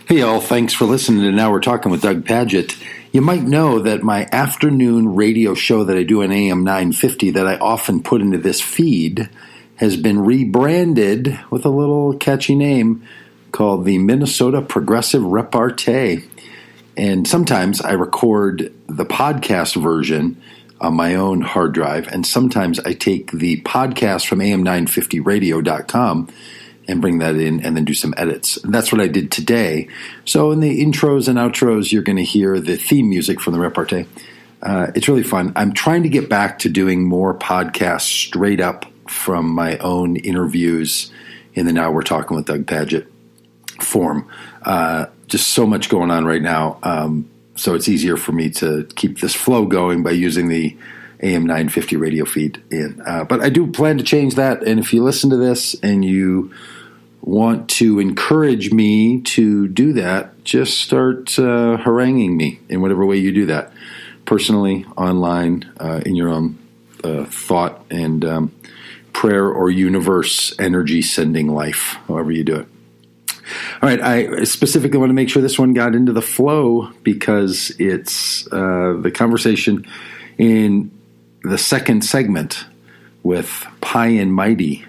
Hey, y'all. Thanks for listening to Now We're Talking with Doug Padgett. You might know that my afternoon radio show that I do on AM 950 that I often put into this feed has been rebranded with a little catchy name called the Minnesota Progressive Repartee. And sometimes I record the podcast version on my own hard drive, and sometimes I take the podcast from am950radio.com and bring that in and then do some edits. And that's what I did today. So in the intros and outros, you're going to hear the theme music from the repartee. It's really fun. I'm trying to get back to doing more podcasts straight up from my own interviews in the Now We're Talking with Doug Padgett form. Just so much going on right now. So it's easier for me to keep this flow going by using the AM 950 radio feed in. But I do plan to change that. And if you listen to this and you want to encourage me to do that, just start haranguing me in whatever way you do that. Personally, online, in your own thought and prayer or universe energy sending life, however you do it. All right, I specifically want to make sure this one got into the flow because it's the conversation in the second segment with Pie and Mighty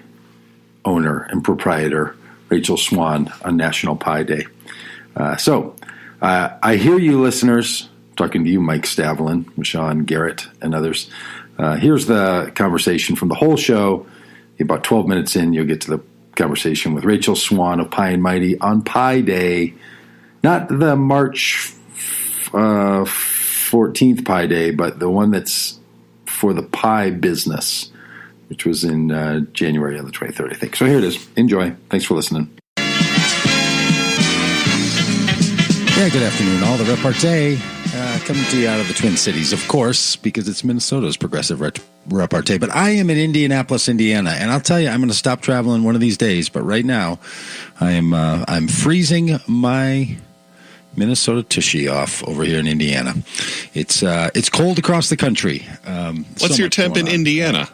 owner and proprietor Rachel Swan on National Pie Day. So I hear you listeners, talking to you, Mike Stavlin, Michonne Garrett, and others. Here's the conversation from the whole show. About 12 minutes in, you'll get to the conversation with Rachel Swan of Pie and Mighty on Pie Day, not the March 14th Pie Day, but the one that's for the pie business, which was in January on the 23rd, I think. So here it is. Enjoy. Thanks for listening. Yeah, good afternoon, all. The repartee coming to you out of the Twin Cities, of course, because it's Minnesota's progressive repartee. But I am in Indianapolis, Indiana, and I'll tell you, I'm going to stop traveling one of these days. But right now, I'm freezing my Minnesota tushy off over here in Indiana. It's cold across the country. What's your temp in Indiana?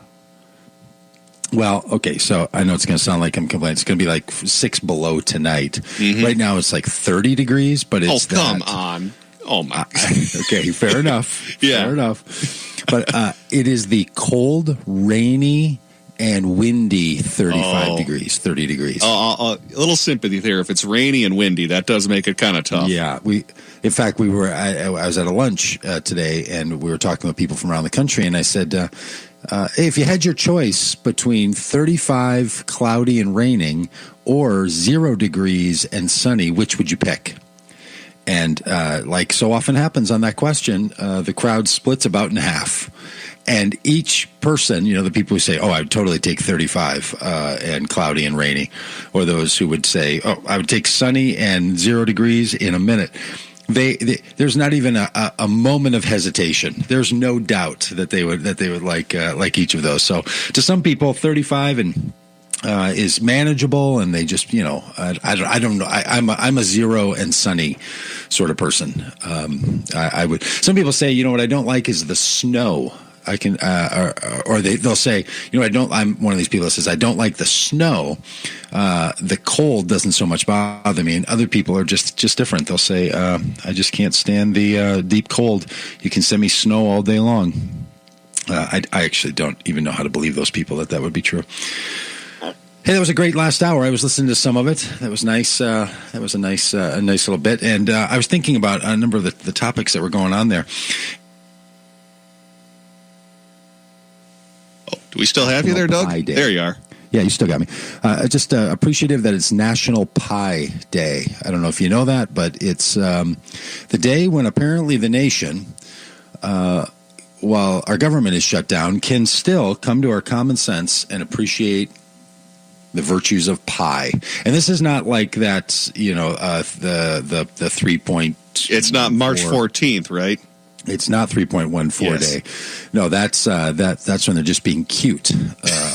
Well, okay, so I know it's going to sound like I'm complaining. It's going to be like 6 below tonight. Mm-hmm. Right now it's like 30 degrees, but it's come on. Oh, my. Okay, fair enough. Yeah. Fair enough. But it is the cold, rainy, and windy 35 degrees, 30 degrees. A little sympathy there. If it's rainy and windy, that does make it kind of tough. Yeah. In fact, I was at a lunch today, and we were talking with people from around the country, and I said, hey, if you had your choice between 35, cloudy, and raining, or 0 degrees and sunny, which would you pick? And like so often happens on that question, the crowd splits about in half. And each person, the people who say, oh, I would totally take 35 and cloudy and rainy, or those who would say, oh, I would take sunny and 0 degrees in a minute. There's not even a moment of hesitation. There's no doubt that they would like each of those. So to some people, 35 and is manageable, and they just I don't know. I'm a 0 and sunny sort of person. I would. Some people say, what I don't like is the snow. I can, or they'll say, I'm one of these people that says, I don't like the snow. The cold doesn't so much bother me. And other people are just different. They'll say, I just can't stand the deep cold. You can send me snow all day long. I actually don't even know how to believe those people that would be true. Hey, that was a great last hour. I was listening to some of it. That was nice. That was a nice little bit. And I was thinking about a number of the topics that were going on there. Do we still have you there, Doug? There you are. Yeah, you still got me. Just appreciative that it's National Pie Day. I don't know if you know that, but it's the day when apparently the nation, while our government is shut down, can still come to our common sense and appreciate the virtues of pie. And this is not like that, the 3 It's not March 14th, right? It's not 3.14 day. No, that's when they're just being cute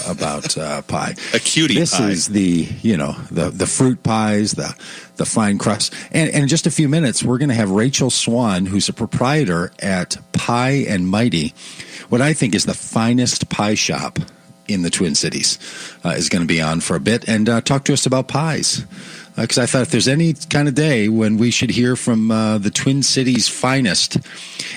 about pie. A cutie this pie. This is the fruit pies, the fine crust. And in just a few minutes, we're going to have Rachel Swan, who's a proprietor at Pie and Mighty, what I think is the finest pie shop in the Twin Cities, is going to be on for a bit and talk to us about pies. because I thought if there's any kind of day when we should hear from the Twin Cities finest,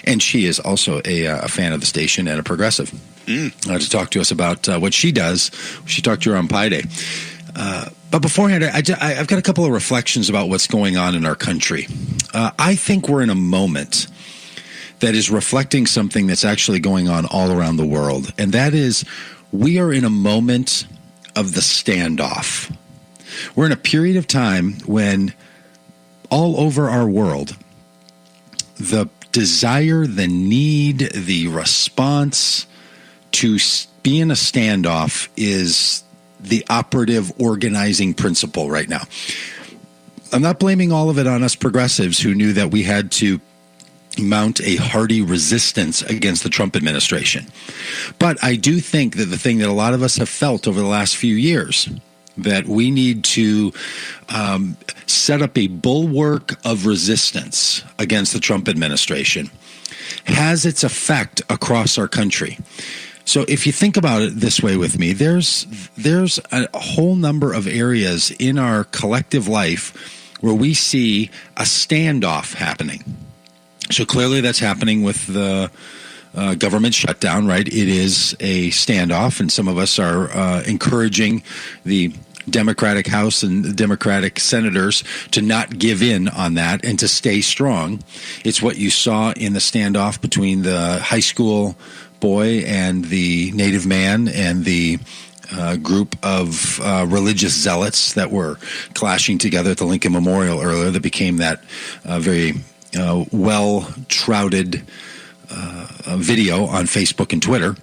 and she is also a fan of the station and a progressive, to talk to us about what she does. She talked to her on Pi Day. But beforehand, I've got a couple of reflections about what's going on in our country. I think we're in a moment that is reflecting something that's actually going on all around the world, and that is we are in a moment of the standoff. We're in a period of time when all over our world, the desire, the need, the response to be in a standoff is the operative organizing principle right now. I'm not blaming all of it on us progressives who knew that we had to mount a hearty resistance against the Trump administration. But I do think that the thing that a lot of us have felt over the last few years, that we need to set up a bulwark of resistance against the Trump administration, has its effect across our country. So if you think about it this way with me, there's a whole number of areas in our collective life where we see a standoff happening. So clearly that's happening with the government shutdown, right? It is a standoff, and some of us are encouraging the Democratic House and the Democratic senators to not give in on that and to stay strong. It's what you saw in the standoff between the high school boy and the native man and the group of religious zealots that were clashing together at the Lincoln Memorial earlier, that became that very well-trouted video on Facebook and Twitter.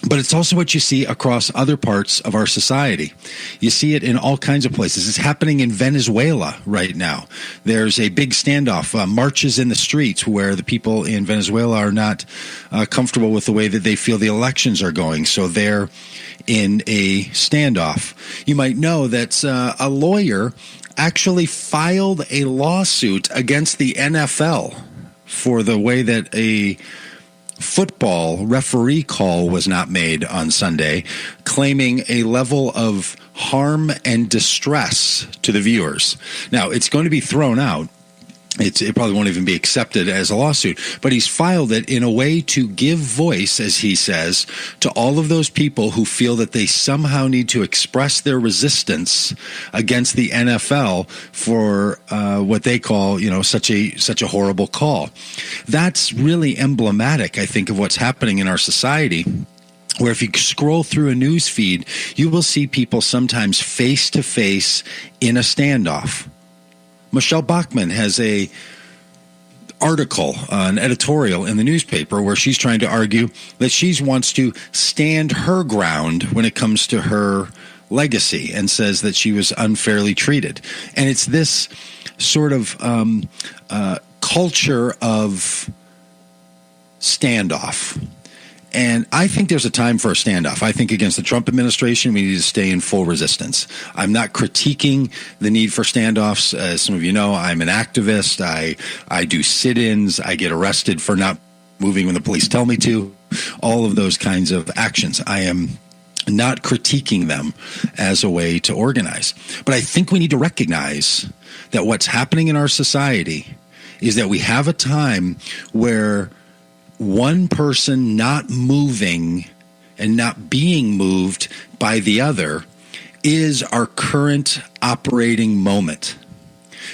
But it's also what you see across other parts of our society. You see it in all kinds of places. It's happening in Venezuela right now. There's a big standoff, marches in the streets where the people in Venezuela are not comfortable with the way that they feel the elections are going. So they're in a standoff. You might know that a lawyer actually filed a lawsuit against the NFL for the way that a football referee call was not made on Sunday, claiming a level of harm and distress to the viewers. Now, it's going to be thrown out. It probably won't even be accepted as a lawsuit, but he's filed it in a way to give voice, as he says, to all of those people who feel that they somehow need to express their resistance against the NFL for what they call, such a horrible call. That's really emblematic, I think, of what's happening in our society, where if you scroll through a news feed, you will see people sometimes face to face in a standoff. Michelle Bachmann has an editorial in the newspaper where she's trying to argue that she wants to stand her ground when it comes to her legacy, and says that she was unfairly treated. And it's this sort of culture of standoff. And I think there's a time for a standoff. I think against the Trump administration, we need to stay in full resistance. I'm not critiquing the need for standoffs. As some of you know, I'm an activist. I do sit-ins. I get arrested for not moving when the police tell me to. All of those kinds of actions. I am not critiquing them as a way to organize. But I think we need to recognize that what's happening in our society is that we have a time where one person not moving and not being moved by the other is our current operating moment.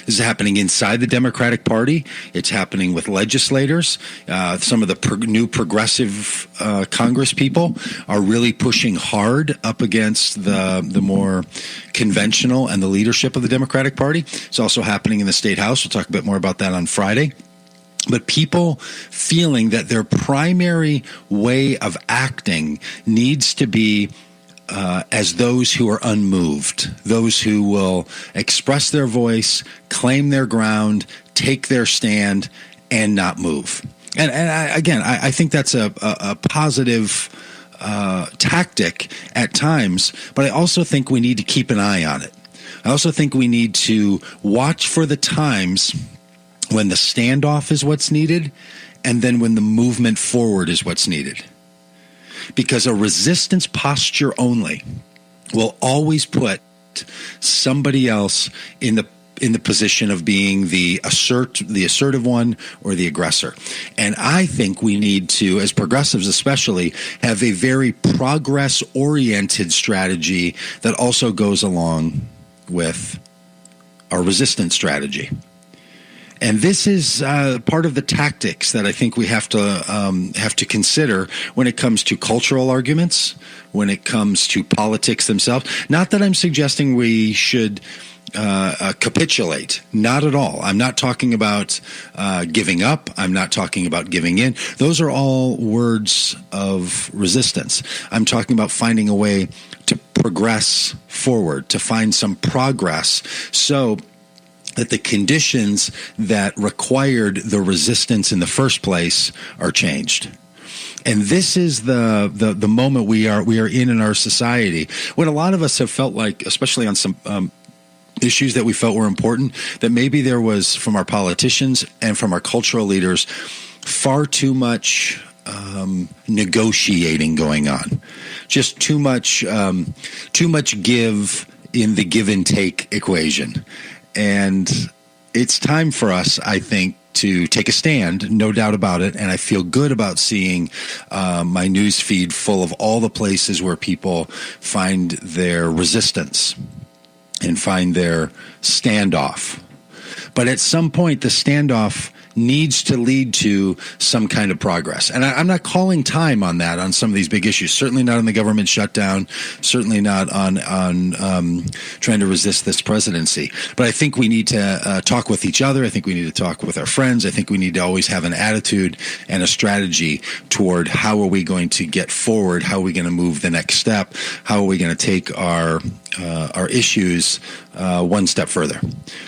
This is happening inside the Democratic Party. It's happening with legislators. Some of the new progressive Congress people are really pushing hard up against the more conventional and the leadership of the Democratic Party. It's also happening in the State House. We'll talk a bit more about that on Friday. But people feeling that their primary way of acting needs to be as those who are unmoved, those who will express their voice, claim their ground, take their stand, and not move. And I think that's a positive tactic at times, but I also think we need to keep an eye on it. I also think we need to watch for the times when the standoff is what's needed, and then when the movement forward is what's needed. Because a resistance posture only will always put put somebody else in the position of being the assertive one or the aggressor. And I think we need to, as progressives especially, have a very progress-oriented strategy that also goes along with our resistance strategy. And this is part of the tactics that I think we have to consider when it comes to cultural arguments, when it comes to politics themselves. Not that I'm suggesting we should capitulate. Not at all. I'm not talking about giving up. I'm not talking about giving in. Those are all words of resistance. I'm talking about finding a way to progress forward, to find some progress so that the conditions that required the resistance in the first place are changed. And this is the moment we are in our society, when a lot of us have felt like, especially on some issues that we felt were important, that maybe there was, from our politicians and from our cultural leaders, far too much negotiating going on, just too much give in the give and take equation. And it's time for us, I think, to take a stand, no doubt about it. And I feel good about seeing my news feed full of all the places where people find their resistance and find their standoff. But at some point, the standoff needs to lead to some kind of progress. And I'm not calling time on that, on some of these big issues. Certainly not on the government shutdown. Certainly not on trying to resist this presidency. But I think we need to talk with each other. I think we need to talk with our friends. I think we need to always have an attitude and a strategy toward how are we going to get forward? How are we going to move the next step? How are we going to take our issues one step further?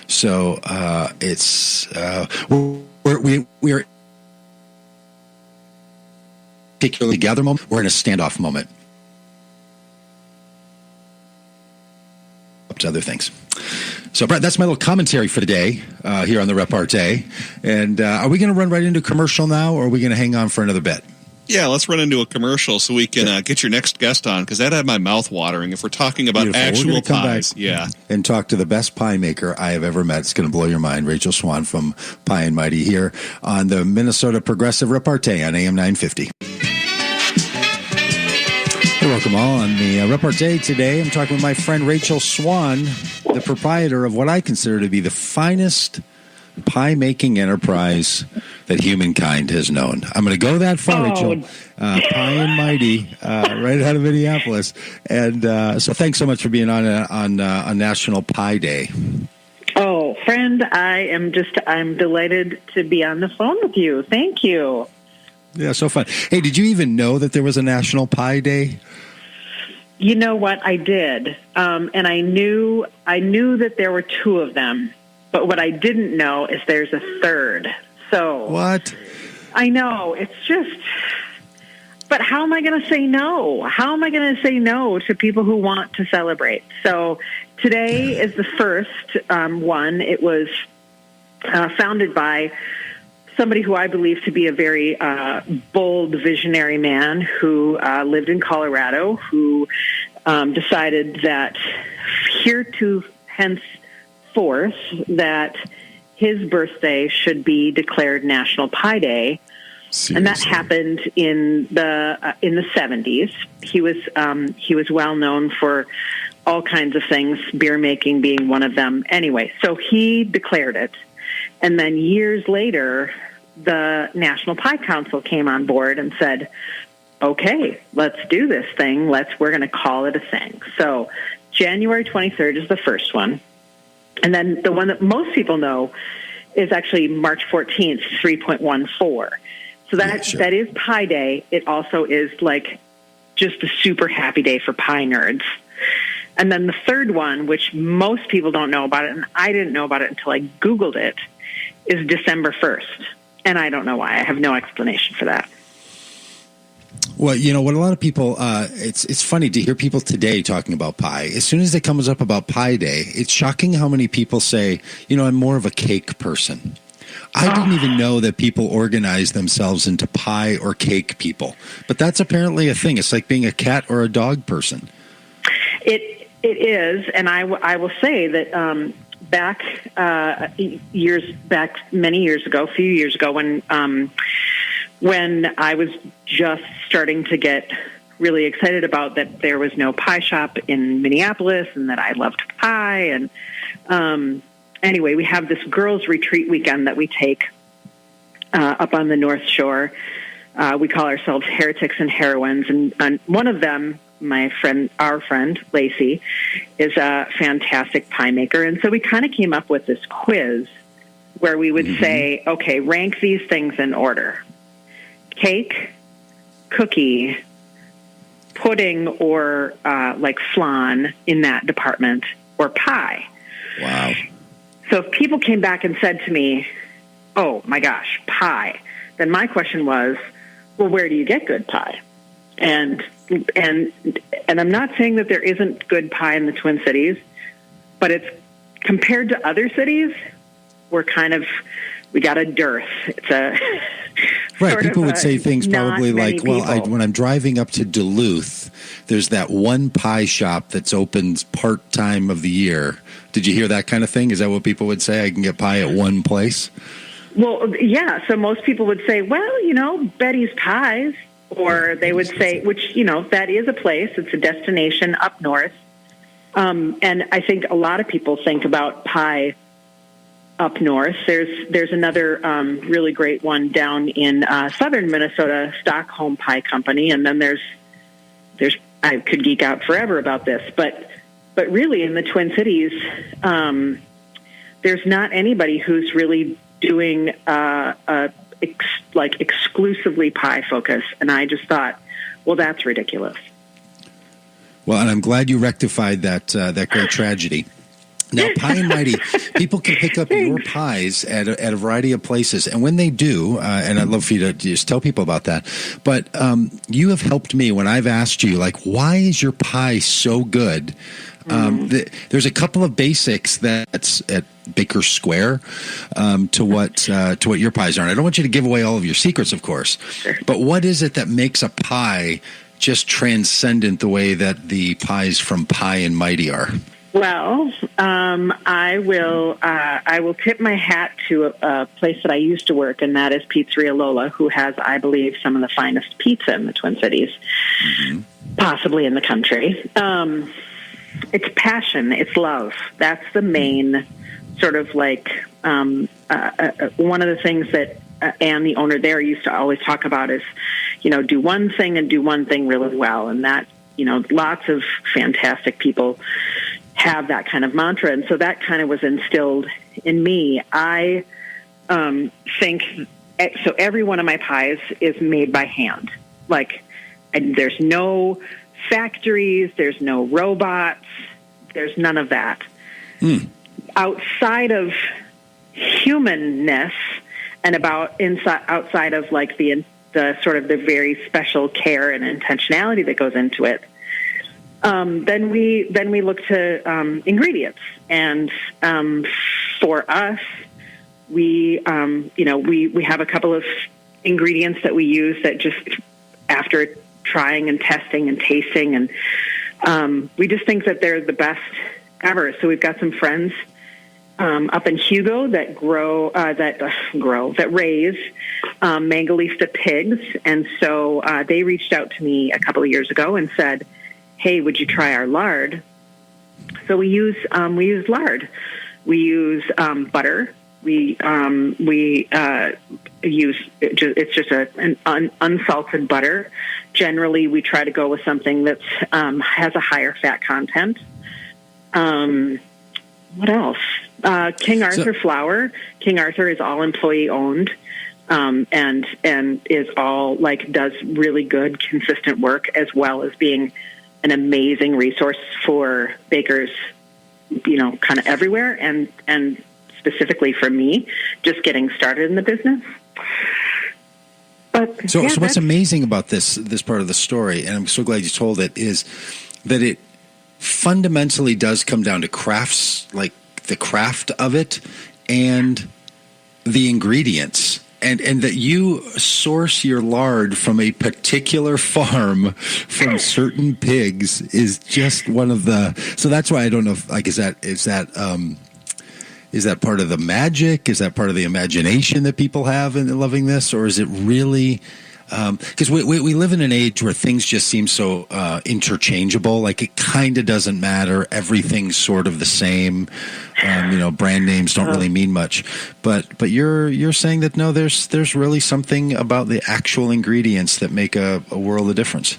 So we are particularly gather moment. We're in a standoff moment. Up to other things. So, Brett, that's my little commentary for the day here on the Repartee. And are we going to run right into commercial now, or are we going to hang on for another bit? Yeah, let's run into a commercial so we can get your next guest on, because that had my mouth watering. If we're talking about actual pies, yeah, and talk to the best pie maker I have ever met. It's going to blow your mind. Rachel Swan from Pie and Mighty here on the Minnesota Progressive Repartee on AM 950. Hey, welcome all on the Repartee today. I'm talking with my friend Rachel Swan, the proprietor of what I consider to be the finest pie-making enterprise that humankind has known. I'm going to go that far, Rachel. Pie and Mighty, right out of Minneapolis. And so thanks so much for being on National Pie Day. Oh, friend, I'm delighted to be on the phone with you. Thank you. Yeah, so fun. Hey, did you even know that there was a National Pie Day? You know what? I did. And I knew that there were two of them. But what I didn't know is there's a third. So what? I know. It's just, but how am I going to say no? How am I going to say no to people who want to celebrate? So today is the first one. It was founded by somebody who I believe to be a very bold visionary man who lived in Colorado, who decided that henceforth that his birthday should be declared National Pie Day. Seriously? And that happened in the 70s. He was well known for all kinds of things, beer making being one of them. Anyway, so he declared it. And then years later, the National Pie Council came on board and said, okay, let's do this thing. We're going to call it a thing. So January 23rd is the first one. And then the one that most people know is actually March 14th, 3.14. So that is Pie Day. It also is like just a super happy day for pie nerds. And then the third one, which most people don't know about it, and I didn't know about it until I Googled it, is December 1st. And I don't know why. I have no explanation for that. Well, you know what? A lot of people, it's funny to hear people today talking about pie. As soon as it comes up about Pie Day, it's shocking how many people say, I'm more of a cake person. I didn't even know that people organize themselves into pie or cake people. But that's apparently a thing. It's like being a cat or a dog person. It is, and I will say that back many years ago, a few years ago, when I was just starting to get really excited about that there was no pie shop in Minneapolis and that I loved pie. And anyway, we have this girls' retreat weekend that we take up on the North Shore. We call ourselves Heretics and Heroines. And one of them, our friend, Lacey, is a fantastic pie maker. And so we kind of came up with this quiz where we would say, okay, rank these things in order: cake, cookie, pudding, or like flan in that department, or pie. Wow. So if people came back and said to me, oh my gosh, pie, then my question was, well, where do you get good pie? And I'm not saying that there isn't good pie in the Twin Cities, but it's compared to other cities, we got a dearth. It's a right. People would say things probably like, well, when I'm driving up to Duluth, there's that one pie shop that's open part-time of the year. Did you hear that kind of thing? Is that what people would say? I can get pie at one place? Well, yeah. So most people would say, well, Betty's Pies. Or they would say, which, that is a place. It's a destination up north. And I think a lot of people think about pie up north. There's another really great one down in southern Minnesota, Stockholm Pie Company. And then there's I could geek out forever about this. But really in the Twin Cities, there's not anybody who's really doing exclusively pie focus. And I just thought, well, that's ridiculous. Well, and I'm glad you rectified that great tragedy. Now, Pie and Mighty, people can pick up your pies at a variety of places. And when they do, and I'd love for you to just tell people about that, but you have helped me when I've asked you, like, why is your pie so good? There's a couple of basics that's at Baker Square to what your pies are. And I don't want you to give away all of your secrets, of course. Sure. But what is it that makes a pie just transcendent the way that the pies from Pie and Mighty are? Well, I will tip my hat to a place that I used to work, and that is Pizzeria Lola, who has, I believe, some of the finest pizza in the Twin Cities, possibly in the country. It's passion. It's love. That's the main sort of like one of the things that Anne, the owner there, used to always talk about is, do one thing and do one thing really well. And that, lots of fantastic people have that kind of mantra. And so that kind of was instilled in me. I think, so every one of my pies is made by hand. There's no factories, there's no robots, there's none of that. Outside of humanness and outside of like the sort of the very special care and intentionality that goes into it, then we look to ingredients. And for us, we have a couple of ingredients that we use that just after trying and testing and tasting, and we just think that they're the best ever. So we've got some friends up in Hugo that raise Mangalista pigs, and so they reached out to me a couple of years ago and said, "Hey, would you try our lard?" So we use lard. We use butter. We use it's just an unsalted butter. Generally, we try to go with something that has a higher fat content. What else? King Arthur flour. King Arthur is all employee owned, and is all does really good, consistent work, as well as being an amazing resource for bakers, kind of everywhere, and specifically for me, just getting started in the business. But so what's amazing about this part of the story, and I'm so glad you told it, is that it fundamentally does come down to crafts, like the craft of it and the ingredients. And that you source your lard from a particular farm from certain pigs is just one of the. So that's why I don't know if, like, is that part of the magic? Is that part of the imagination that people have in loving this, or is it really? Because we live in an age where things just seem so interchangeable. Like, it kind of doesn't matter. Everything's sort of the same. Brand names don't really mean much. But you're saying that no, there's really something about the actual ingredients that make a world of difference.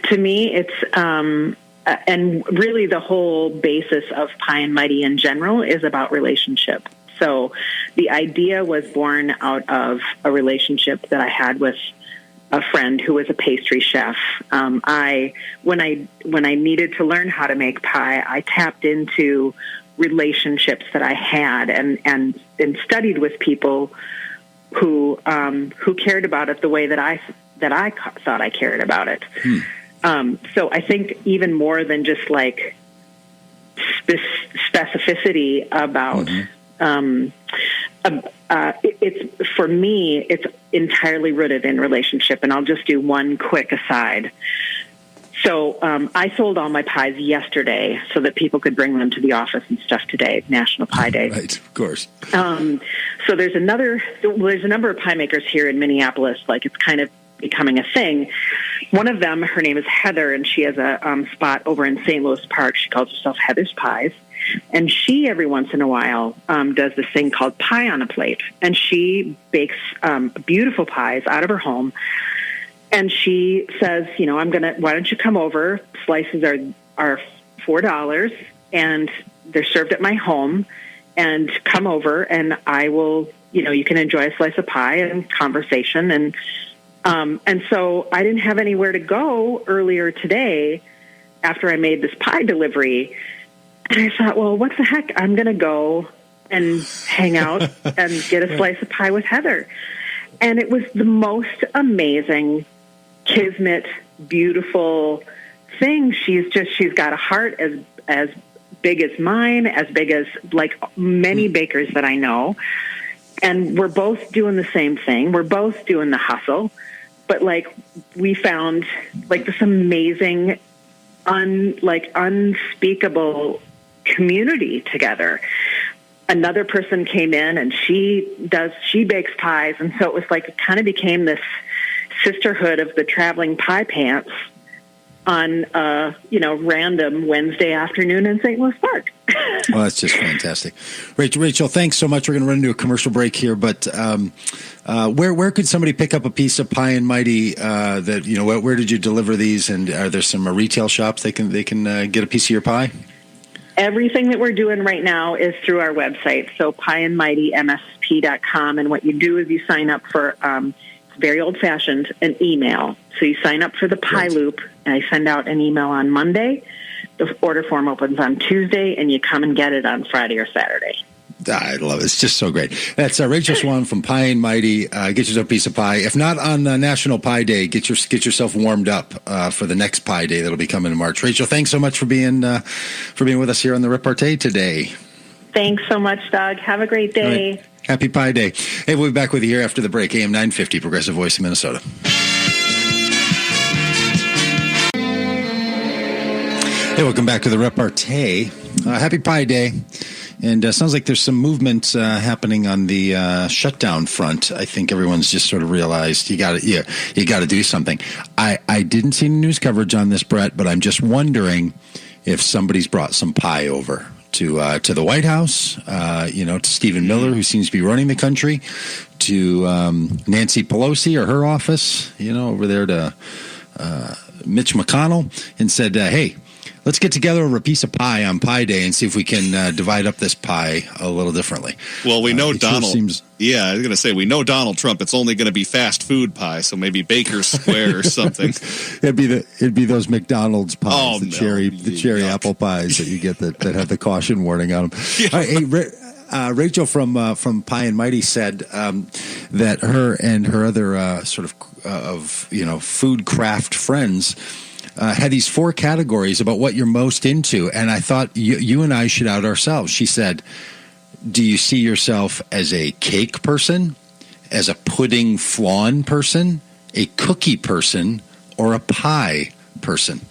To me, it's and really the whole basis of Pie and Mighty in general is about relationship. So the idea was born out of a relationship that I had with a friend who was a pastry chef. When I needed to learn how to make pie, I tapped into relationships that I had and studied with people who cared about it the way that I thought I cared about it. So I think even more than just like specificity about. It's for me, it's entirely rooted in relationship, and I'll just do one quick aside. So I sold all my pies yesterday so that people could bring them to the office and stuff today, National Pie Day. Right, of course. So there's a number of pie makers here in Minneapolis. Like, it's kind of becoming a thing. One of them, her name is Heather, and she has a spot over in St. Louis Park. She calls herself Heather's Pies. And she, every once in a while, does this thing called Pie on a Plate. And she bakes beautiful pies out of her home. And she says, why don't you come over? Slices are $4, and they're served at my home. And come over, and I will, you can enjoy a slice of pie and conversation. And so I didn't have anywhere to go earlier today after I made this pie delivery. And I thought, well, what the heck? I'm going to go and hang out and get a slice of pie with Heather. And it was the most amazing, kismet, beautiful thing. She's got a heart as big as mine, as big as like many bakers that I know. And we're both doing the same thing. We're both doing the hustle. But like, we found like this amazing, unspeakable community together. Another person came in, and she bakes pies, and so it was like it kind of became this sisterhood of the traveling pie pants on random Wednesday afternoon in St. Louis Park. Well, that's just fantastic. Rachel, thanks so much. We're going to run into a commercial break here, but where could somebody pick up a piece of Pie and Mighty? Where did you deliver these? And are there some retail shops they can get a piece of your pie? Everything that we're doing right now is through our website, so pieandmightymsp.com. And what you do is you sign up for, it's very old-fashioned, an email. So you sign up for the Pie Loop, and I send out an email on Monday. The order form opens on Tuesday, and you come and get it on Friday or Saturday. I love it. It's just so great. That's Rachel Swan from Pie and Mighty. Get yourself a piece of pie. If not on National Pie Day, get yourself warmed up for the next Pie Day that'll be coming in March. Rachel, thanks so much for being with us here on the repartee today. Thanks so much, Doug. Have a great day. Right. Happy Pie Day. Hey, we'll be back with you here after the break. AM 950, Progressive Voice of Minnesota. Hey, welcome back to the repartee. Happy Pie Day. And sounds like there's some movement happening on the shutdown front. I think everyone's just sort of realized you got to do something. I didn't see any news coverage on this, Brett, but I'm just wondering if somebody's brought some pie over to the White House. To Stephen Miller, who seems to be running the country, to Nancy Pelosi or her office. Over there to Mitch McConnell, and said, "Hey, let's get together over a piece of pie on Pie Day and see if we can divide up this pie a little differently." Well, we know Donald. Sure seems... Yeah, I was going to say, we know Donald Trump. It's only going to be fast food pie, so maybe Baker's Square or something. It'd be those McDonald's pies, the cherry yuck. apple pies that you get that have the caution warning on them. Yeah. All right, hey, Rachel from Pie and Mighty said that her and her other food craft friends had these 4 categories about what you're most into, and I thought you and I should out ourselves. She said, "Do you see yourself as a cake person, as a pudding flan person, a cookie person, or a pie person?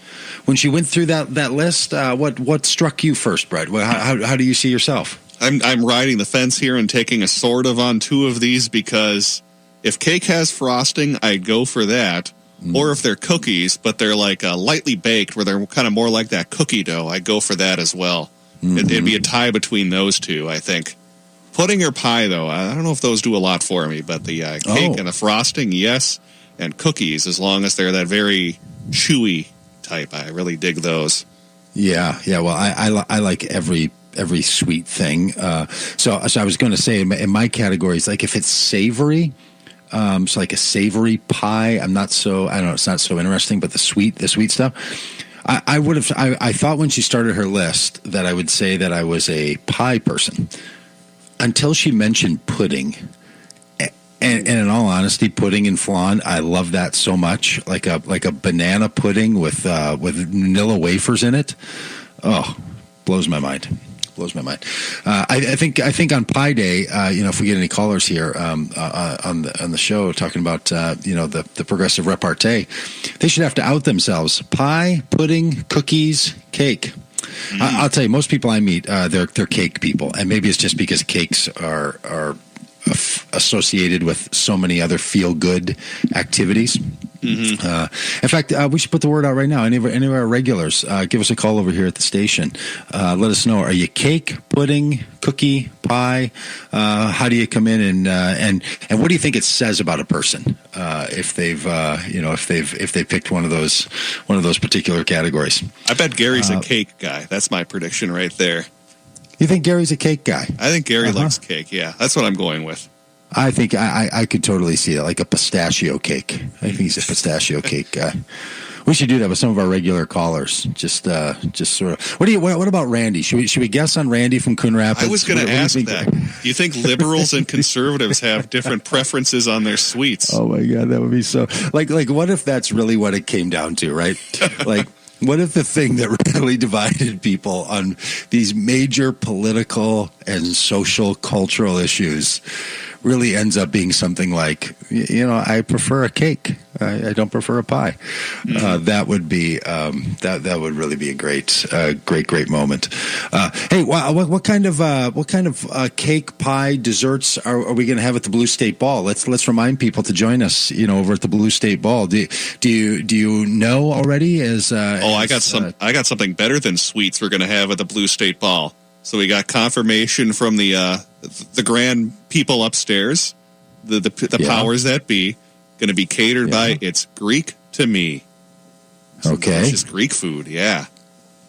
When she went through that list, what struck you first, Brett? How do you see yourself? I'm riding the fence here and taking a sort of on two of these, because if cake has frosting, I'd go for that. Or if they're cookies, but they're like lightly baked, where they're kind of more like that cookie dough, I'd go for that as well. It'd be a tie between those two, I think. Pudding or pie, though, I don't know if those do a lot for me, but the cake and the frosting, yes, and cookies, as long as they're that very chewy type. I really dig those. Yeah. Well, I like every sweet thing. So I was going to say in my categories, like if it's savory, so like a savory pie, I don't know, it's not so interesting, but the sweet stuff. I thought when she started her list that I would say that I was a pie person until she mentioned pudding. And in all honesty, pudding and flan, I love that so much. Like a banana pudding with vanilla wafers in it. Oh, blows my mind. I think on Pie Day, if we get any callers here on the show talking about the progressive repartee, they should have to out themselves. Pie, pudding, cookies, cake. I'll tell you, most people I meet, they're cake people, and maybe it's just because cakes are associated with so many other feel-good activities. In fact, we should put the word out right now. Any of our regulars, give us a call over here at the station. Let us know. Are you cake, pudding, cookie, pie? How do you come in and what do you think it says about a person if they've picked one of those particular categories? I bet Gary's a cake guy. That's my prediction right there. You think Gary's a cake guy? I think Gary likes cake. Yeah, that's what I'm going with. I think I could totally see it, like a pistachio cake. I think he's a pistachio cake guy. We should do that with some of our regular callers. Just sort of. What about Randy? Should we guess on Randy from Coon Rapids? I was going to ask that. Do you think liberals and conservatives have different preferences on their sweets? Oh my God, that would be so. Like what if that's really what it came down to, right? Like. What if the thing that really divided people on these major political and social cultural issues really ends up being something like, I prefer a cake. I don't prefer a pie. That would be that would really be a great moment. Hey, what kind of cake, pie, desserts are we going to have at the Blue State Ball? Let's remind people to join us. Over at the Blue State Ball. Do you know already? I got something better than sweets we're going to have at the Blue State Ball. So we got confirmation from the grand people upstairs, the powers that be, going to be catered by It's Greek to Me. Okay. Delicious Greek food, yeah.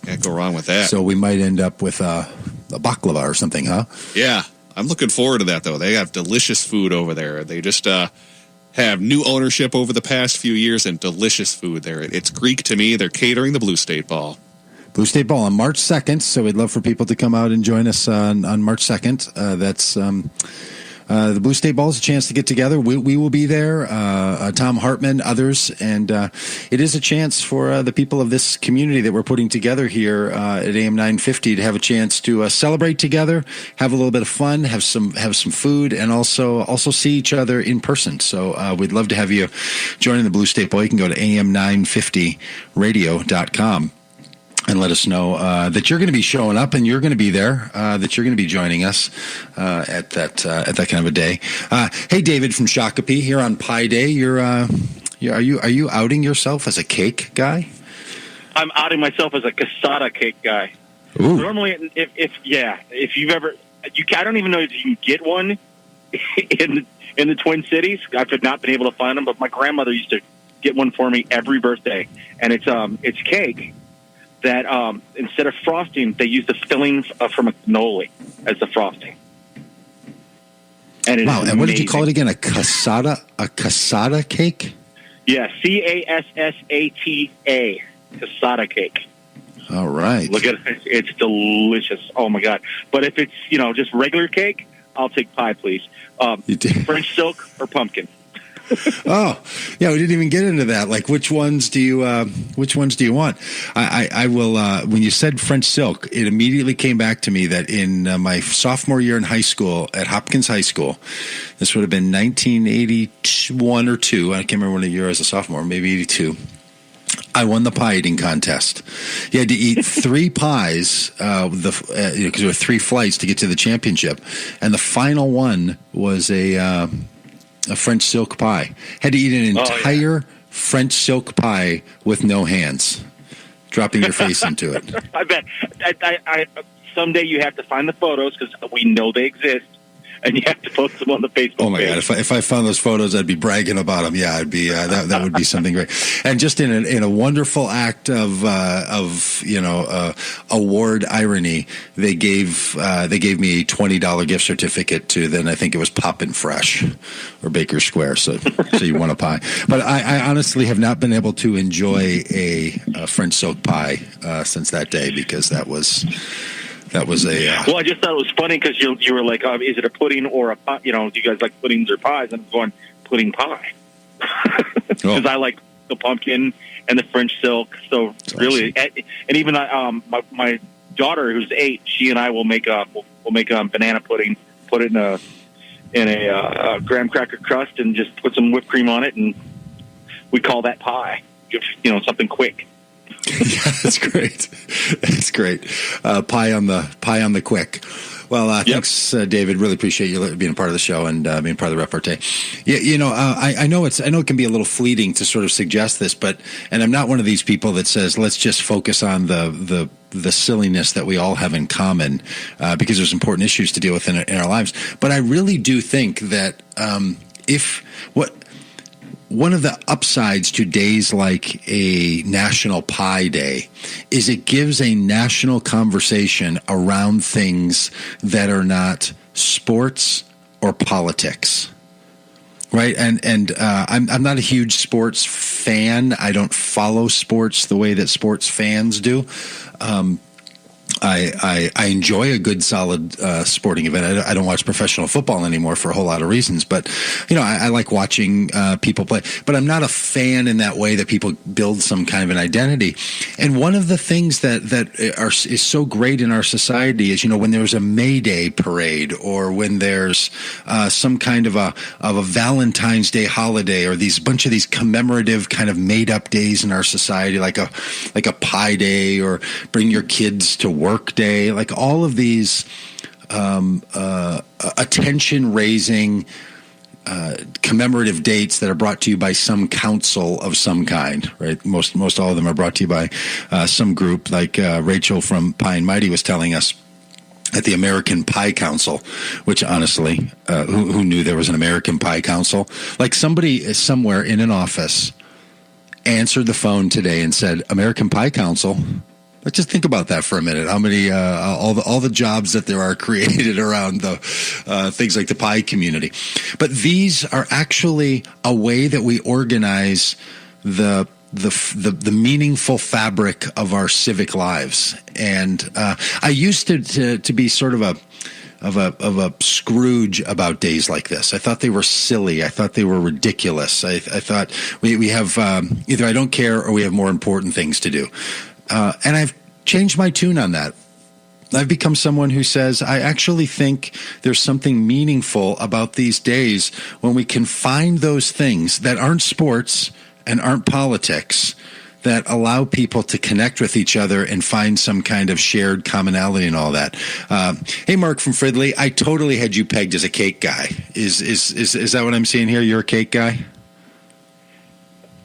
Can't go wrong with that. So we might end up with a baklava or something, huh? Yeah. I'm looking forward to that, though. They have delicious food over there. They just have new ownership over the past few years and delicious food there. It's Greek to Me. They're catering the Blue State Ball. Blue State Ball on March 2nd, so we'd love for people to come out and join us on March 2nd. That's the Blue State Ball is a chance to get together. We will be there, Tom Hartman, others, and it is a chance for the people of this community that we're putting together here at AM 950 to have a chance to celebrate together, have a little bit of fun, have some food, and also see each other in person. So we'd love to have you join in the Blue State Ball. You can go to am950radio.com. And let us know that you're going to be showing up and you're going to be there. That you're going to be joining us at that kind of a day. Hey, David from Shakopee here on Pie Day. Are you outing yourself as a cake guy? I'm outing myself as a cassata cake guy. Ooh. Normally, if you've ever, I don't even know if you can get one in the Twin Cities. I've not been able to find them, but my grandmother used to get one for me every birthday, and it's cake. That instead of frosting, they use the filling from a cannoli as the frosting. And wow! And what did you call it again? A cassata cake? Yeah, CASSATA, cassata cake. All right. Look at it; it's delicious. Oh my God! But if it's just regular cake, I'll take pie, please. French silk or pumpkin. Oh, yeah, we didn't even get into that. Like, which ones do you want? I will. When you said French silk, it immediately came back to me that in my sophomore year in high school at Hopkins High School, this would have been 1981 or 2. I can't remember when year I was a sophomore, maybe 82. I won the pie eating contest. You had to eat 3 pies, because there were 3 flights to get to the championship, and the final one was a French silk pie. Had to eat an entire French silk pie with no hands, dropping your face into it. I bet. I someday you have to find the photos because we know they exist, and you have to post them on the Facebook. Oh my God! If I found those photos, I'd be bragging about them. Yeah, I'd be that would be something great. And just in a wonderful act of award irony, they gave me a $20 gift certificate to then I think it was Poppin' Fresh or Baker Square. So you won a pie. But I honestly have not been able to enjoy a French silk pie since that day because that was a. Well, I just thought it was funny because you were like, is it a pudding or a pie? Do you guys like puddings or pies? And I'm going, pudding pie. Because I like the pumpkin and the French silk. So that's really, awesome. And even my daughter, who's 8, she and I will make a banana pudding, put it in a graham cracker crust, and just put some whipped cream on it, and we call that pie. Something quick. Yeah, that's great. That's great. Pie on the quick. Well, thanks, David. Really appreciate you being a part of the show and being part of the repartee. Yeah, I know it can be a little fleeting to sort of suggest this, and I'm not one of these people that says let's just focus on the silliness that we all have in common because there's important issues to deal with in our lives. But I really do think that one of the upsides to days like a National Pie Day is it gives a national conversation around things that are not sports or politics. Right. And I'm not a huge sports fan. I don't follow sports the way that sports fans do. I enjoy a good, solid sporting event. I don't watch professional football anymore for a whole lot of reasons, but I like watching people play. But I'm not a fan in that way that people build some kind of an identity. And one of the things that is so great in our society is when there's a May Day parade or when there's some kind of a Valentine's Day holiday or bunch of these commemorative kind of made up days in our society, like a Pie Day or bring your kids to work day, like all of these attention-raising commemorative dates that are brought to you by some council of some kind, right? Most all of them are brought to you by some group, like Rachel from Pie and Mighty was telling us at the American Pie Council, which honestly, who knew there was an American Pie Council? Like somebody somewhere in an office answered the phone today and said, American Pie Council. Let's just think about that for a minute. How many all the jobs that there are created around the things like the pie community, but these are actually a way that we organize the meaningful fabric of our civic lives. And I used to be sort of a Scrooge about days like this. I thought they were silly. I thought they were ridiculous. I thought we have either I don't care or we have more important things to do. And I've changed my tune on that. I've become someone who says, I actually think there's something meaningful about these days when we can find those things that aren't sports and aren't politics that allow people to connect with each other and find some kind of shared commonality and all that. Hey, Mark from Fridley, I totally had you pegged as a cake guy. Is that what I'm seeing here? You're a cake guy?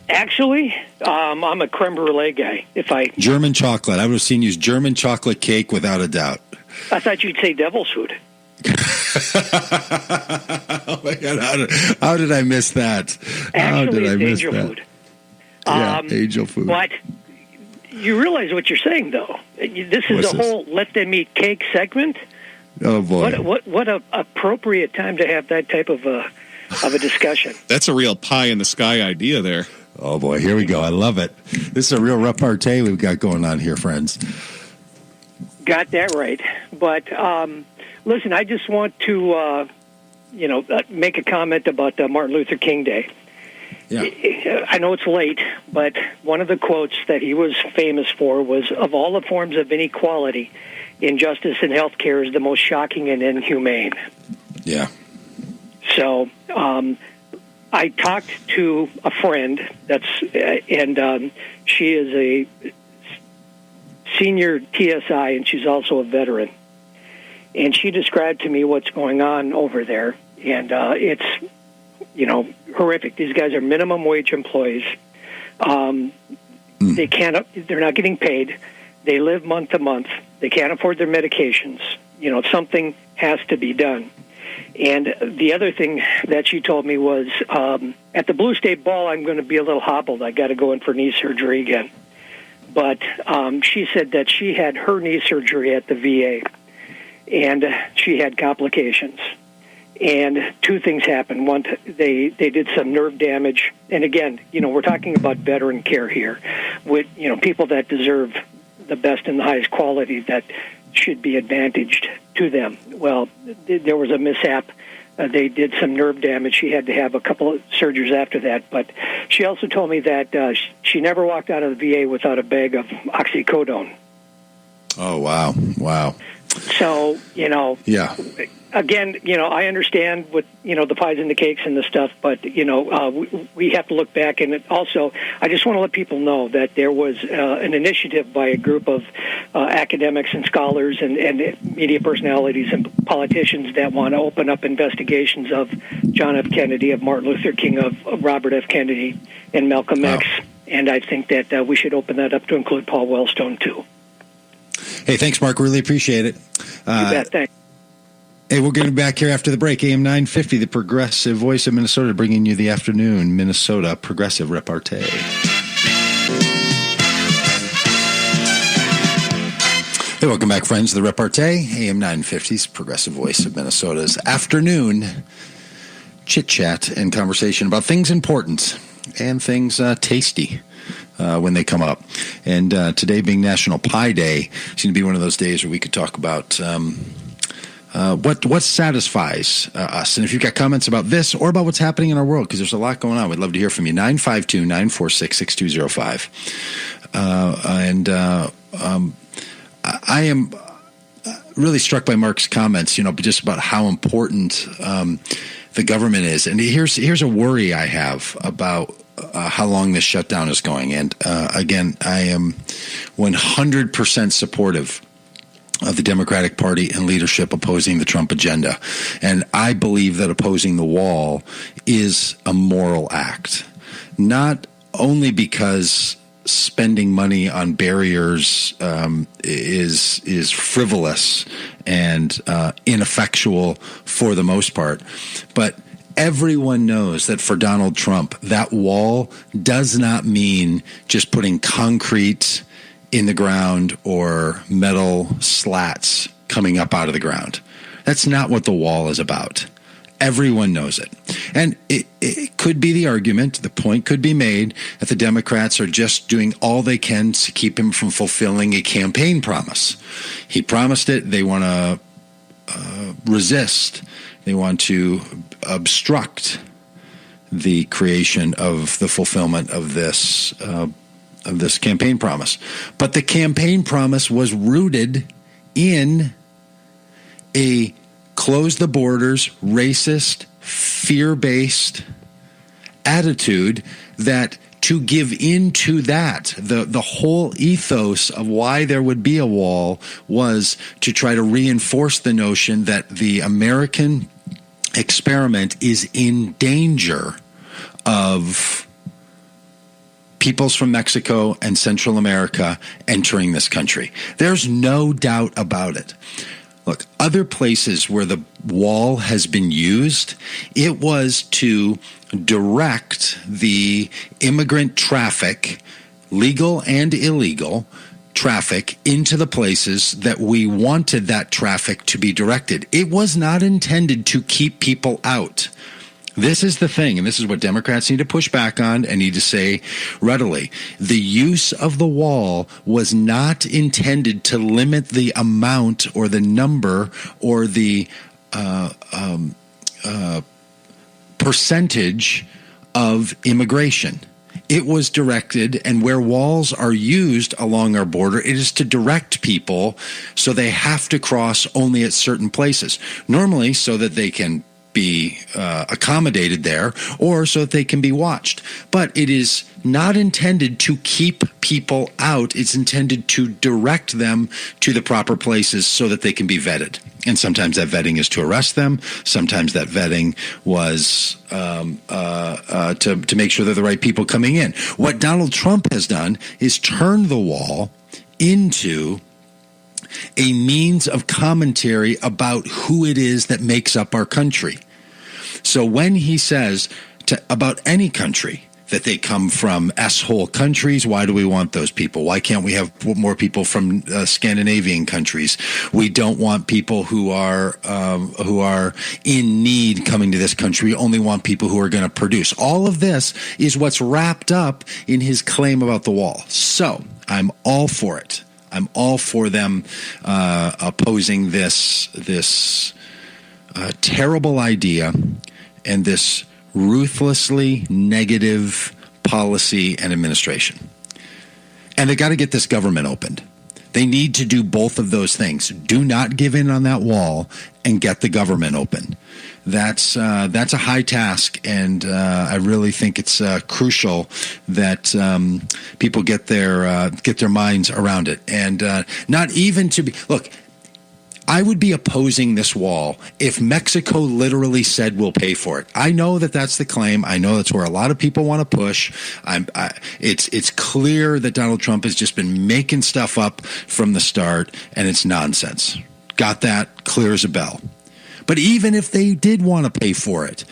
Actually, I'm a creme brulee guy. German chocolate. I would have seen you as German chocolate cake without a doubt. I thought you'd say devil's food. Oh my God! How did I miss that? Actually, it's angel food. Yeah, angel food. But you realize what you're saying, though. This is a whole "let them eat cake" segment. Oh boy! What a appropriate time to have that type of a discussion. That's a real pie in the sky idea there. Oh boy, here we go. I love it. This is a real repartee we've got going on here, friends. Got that right. But listen, I just want to make a comment about Martin Luther King Day. I know it's late, but one of the quotes that he was famous for was, "Of all the forms of inequality, injustice in healthcare is the most shocking and inhumane." Yeah. So I talked to a friend and she is a senior TSI, and she's also a veteran. And she described to me what's going on over there, and it's, horrific. These guys are minimum wage employees. They're not getting paid. They live month to month. They can't afford their medications. Something has to be done. And the other thing that she told me was, at the Blue State Ball, I'm going to be a little hobbled. I got to go in for knee surgery again. But she said that she had her knee surgery at the VA, and she had complications. And two things happened. One, they did some nerve damage. And again, we're talking about veteran care here with, people that deserve the best and the highest quality that should be advantaged to them. Well, there was a mishap. They did some nerve damage. She had to have a couple of surgeries after that. But she also told me that she never walked out of the VA without a bag of oxycodone. Oh, wow. Wow. So, Yeah. Again, I understand with, the pies and the cakes and the stuff, but, we have to look back. And also, I just want to let people know that there was an initiative by a group of academics and scholars and media personalities and politicians that want to open up investigations of John F. Kennedy, of Martin Luther King, of Robert F. Kennedy, and Malcolm X. And I think that we should open that up to include Paul Wellstone, too. Hey, thanks, Mark. Really appreciate it. You bet. Thanks. Hey, we're getting back here after the break. AM 950, the progressive voice of Minnesota, bringing you the afternoon Minnesota progressive repartee. Hey, welcome back, friends, to the repartee. AM 950's progressive voice of Minnesota's afternoon chit-chat and conversation about things important and things tasty. When they come up. And today being National Pie Day, it's going to be one of those days where we could talk about what satisfies us. And if you've got comments about this or about what's happening in our world, because there's a lot going on, we'd love to hear from you. 952-946-6205. I am really struck by Mark's comments, just about how important the government is. And here's a worry I have about how long this shutdown is going. And again, I am 100% supportive of the Democratic Party and leadership opposing the Trump agenda. And I believe that opposing the wall is a moral act, not only because spending money on barriers is frivolous and ineffectual for the most part, but everyone knows that for Donald Trump, that wall does not mean just putting concrete in the ground or metal slats coming up out of the ground. That's not what the wall is about. Everyone knows it. And it could be the argument, the point could be made that the Democrats are just doing all they can to keep him from fulfilling a campaign promise. He promised it. They want to resist. They want to obstruct the creation of the fulfillment of this campaign promise. But the campaign promise was rooted in a close the borders, racist, fear-based attitude that to give into that, the whole ethos of why there would be a wall was to try to reinforce the notion that the American experiment is in danger of peoples from Mexico and Central America entering this country. There's no doubt about it. Look, other places where the wall has been used, it was to direct the immigrant traffic, legal and illegal traffic, into the places that we wanted that traffic to be directed. It was not intended to keep people out. This is the thing, and this is what Democrats need to push back on and need to say readily. The use of the wall was not intended to limit the amount or the number or the percentage of immigration. It was directed, and where walls are used along our border, it is to direct people so they have to cross only at certain places, normally so that they can be accommodated there or so that they can be watched. But it is not intended to keep people out. It's intended to direct them to the proper places so that they can be vetted. And sometimes that vetting is to arrest them. Sometimes that vetting was to make sure they're the right people coming in. What Donald Trump has done is turn the wall into a means of commentary about who it is that makes up our country. So when he says about any country that they come from S-hole countries, why do we want those people? Why can't we have more people from Scandinavian countries? We don't want people who are in need coming to this country. We only want people who are going to produce. All of this is what's wrapped up in his claim about the wall. So I'm all for it. I'm all for them opposing this terrible idea and this ruthlessly negative policy and administration. And they got to get this government opened. They need to do both of those things. Do not give in on that wall and get the government open. That's a high task, and I really think it's crucial that people get their minds around it, and not even to be. Look, I would be opposing this wall if Mexico literally said we'll pay for it. I know that that's the claim. I know that's where a lot of people want to push. It's clear that Donald Trump has just been making stuff up from the start, and it's nonsense. Got that? Clear as a bell. But even if they did want to pay for it,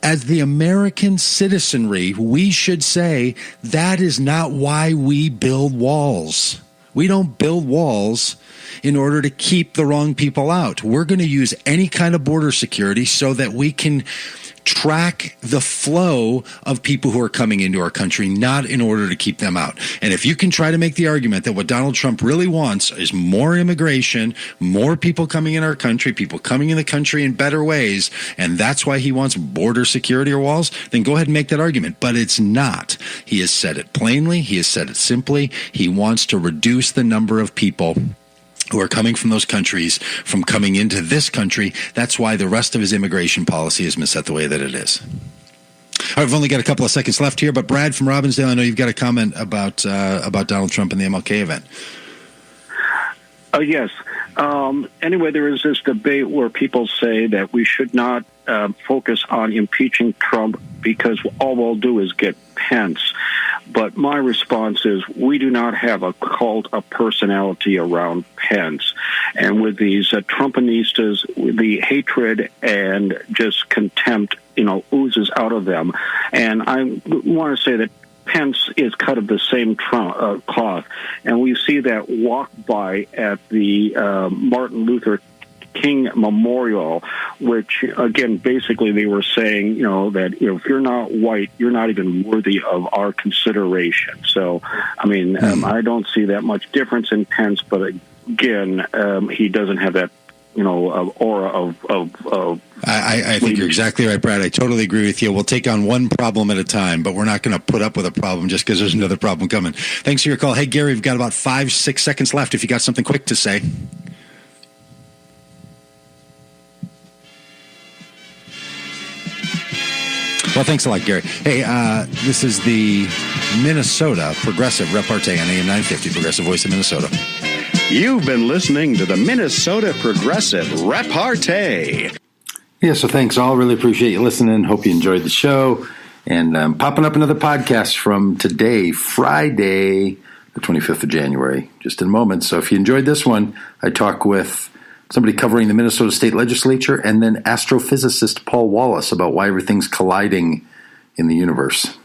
as the American citizenry, we should say that is not why we build walls. We don't build walls in order to keep the wrong people out. We're going to use any kind of border security so that we can track the flow of people who are coming into our country, not in order to keep them out. And if you can try to make the argument that what Donald Trump really wants is more immigration, more people coming in our country, people coming in the country in better ways, and that's why he wants border security or walls, then go ahead and make that argument. But it's not. He has said it plainly. He has said it simply. He wants to reduce the number of people who are coming from those countries from coming into this country. That's why the rest of his immigration policy has been set the way that it is. I've only got a couple of seconds left here, but Brad from Robbinsdale, I know you've got a comment about Donald Trump and the MLK event. Yes. Anyway, there is this debate where people say that we should not focus on impeaching Trump because all we'll do is get Pence. But my response is we do not have a cult of personality around Pence. And with these Trumpanistas, the hatred and just contempt, oozes out of them. And I want to say that Pence is cut of the same cloth. And we see that walk by at the Martin Luther King Memorial, which, again, basically they were saying, that if you're not white, you're not even worthy of our consideration. So, I don't see that much difference in Pence, but again, he doesn't have that, aura of I think you're exactly right, Brad. I totally agree with you. We'll take on one problem at a time, but we're not going to put up with a problem just because there's another problem coming. Thanks for your call. Hey, Gary, we've got about 5-6 seconds left if you got something quick to say. Well, thanks a lot, Gary. Hey, this is the Minnesota Progressive Repartee on AM 950, Progressive Voice of Minnesota. You've been listening to the Minnesota Progressive Repartee. Yeah, so thanks all. Really appreciate you listening. Hope you enjoyed the show. And popping up another podcast from today, Friday, the 25th of January, just in a moment. So if you enjoyed this one, I talk with somebody covering the Minnesota State Legislature and then astrophysicist Paul Wallace about why everything's colliding in the universe.